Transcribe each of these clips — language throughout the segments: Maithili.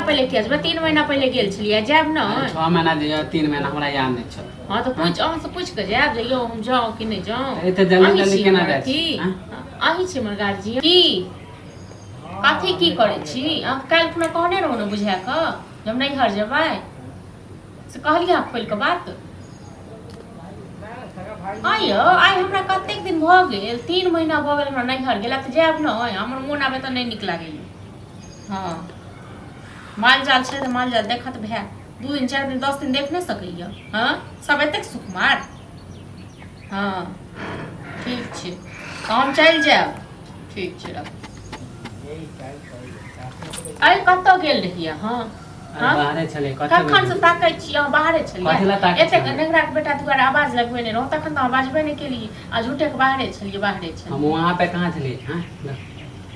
पहले किया 3 महीना पहले गेल छलिए जाब न 6 महीना जे 3 महीना हमरा याद नहीं छ। हां तो पूछ अहाँ से पूछ के जाब जइयो हम जाओ कि नहीं जाओ। एते जल्दी जल्दी केना जाय छी? अहीं छी हमर गार्जियन की काथी की करे छी? अहाँ काल खुना कहने रहो न बुझा क जब नहीं घर जेबै से कहलिया खोल के बात। आइयो आइ हमरा कतेक दिन भ गेल 3 महीना भ गेल हमरा नहीं घर गेला त जाब न हमर मोन आबे त नहीं निक लागै। हां माल जाल छै त माल जाल देखत भै 2 दिन 4 दिन 10 दिन देख नहीं सकैया। हां सब एतेक सुकुमार। हां ठीक छै हम चल जाब। ठीक छै रख आइ कत गेल रहिया? हां बाहरे छले कखन से ताकै छी अहाँ बाहरे छलिए एते नेगरा के बेटा दुआरे आवाज लगबेने रहो तखन त आवाजबे नहीं केली आ झूठे के बाहरे छलिए। हम वहां पे कहां छलिए? हां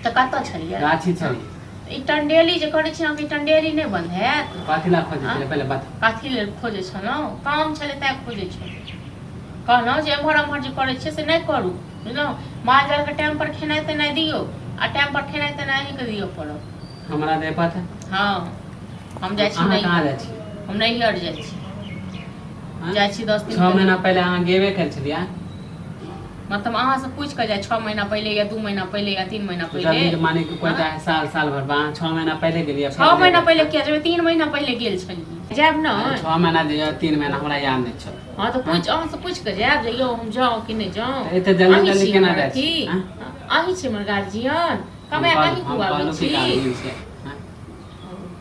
त कत छलिए? गाछी छलिए। ई टंडेली जे करे छी अहाँ टंडेली नहीं बंद हैत। काथी ला खोजे छले पहले बात काथी ले खोजे छलो काम छले त खोजे छ कहलो जे एम्हर एम्हर जे करे छी से नहीं करू बुझलो माल जाल के टाइम पर खेनाइ त नहीं दियो आ टाइम पर खेनाइ त नहीं के दियो पड़ो हमरा दे पता। हां हम जाय छी नहीं कहां जाय छी? हम नहीं हट जाय छी जाय छी 10 दिन 6 महीना पहले अहाँ गेबे कर छलिए मतलब अहाँ से पूछ के जाय 6 महीना पहले या 2 महीना पहले या 3 महीना पहले जल्दी माने कि कोई जाय साल भर बा 6 महीना पहले गेलिए 6 महीना पहले किया जब 3 महीना पहले गेल छलिए जाब न 6 महीना जे 3 महीना हमरा याद नहीं छ। हां तो पूछ अहाँ से पूछ के जाब जइयो हम जाओ कि नहीं जाओ। एते जल्दी जल्दी केना जाय छी? अहीं छी हमर गार्जियन कमे कहीं खुआबै छी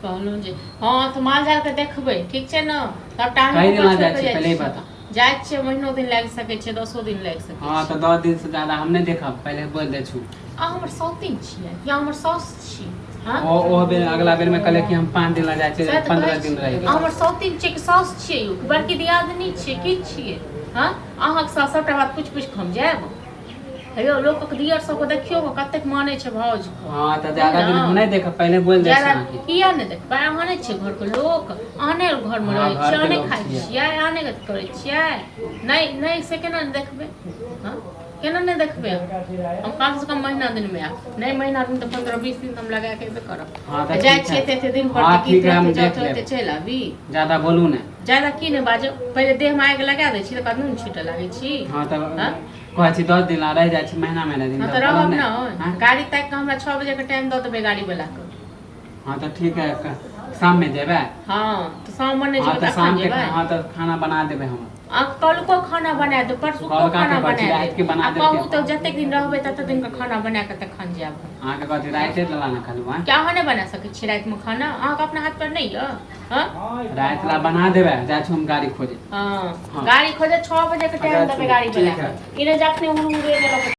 कहलो जे हां तो माल जाल के देखबै ठीक छै न सबटा हम कहीं ना जाय छी पहले बता जाय छै महीनो दिन लाग सके छै 10 दिन लाग सके। हां तो 10 दिन से ज्यादा हम नहीं देखब पहले बोल दे छु। आ हमर सौतिन छियै या हमर सास छी? हां ओ बेर अगला बेर में कहले कि हम 5 दिन ला जाय छै 15 दिन रह हमर सौतिन छियै कि सास छियै यौ बड़की दियादनी छियै की छियै? हां अहाँ के सास सबटा बात पूछ पूछ हम जाब हेयो लोक के दियर सब को देखियो कतेक माने छै भौज को। हां त ज्यादा दिन हम नहीं देख पहले बोल दे छी किया नहीं देख पाए अहाँ नहीं छै घर के लोक आने घर में रह छियै नहीं खाइ छियै आने गत करे छियै नहीं नहीं से केना देखबे? हां केना नहीं देखबे हम कम से कम महीना दिन में आ नहीं महीना दिन तो 15-20 दिन हम लगा के करब जाय छियै एते दिन पर ठीक है हम देख लेते चल आबी ज्यादा बोलू ने ज्यादा की नहीं बाजो पहले देह में आग लगा दे छी त कानून छीटे लागे छी। हां त कहै छी 10 दिन ला रह जाय छी महीना दिन त रहब न गाड़ी तक के हमरा 6 बजे के टाइम द देबे गाड़ी वाला के। हां तो ठीक है शाम में जेबे। हां तो शाम में नहीं जेबे त शाम के हां तो खाना बना देबे हम कल को खाना बना दे परसों को खाना बना दे बना दे कहू तो जते दिन रहबे तते दिन का खाना बना के तखन जाब। अहाँ के कथि राइते ला ना खालू हां क्या अहाँ नहीं बना सके छी रात में खाना अहाँ के अपना हाथ पर नहीं है? हां रात ला बना देबे जाय छी हम गाड़ी खोजे। हां गाड़ी खोजे 6 बजे के टाइम देबे गाड़ी वाला के इने जाखने हम उड़े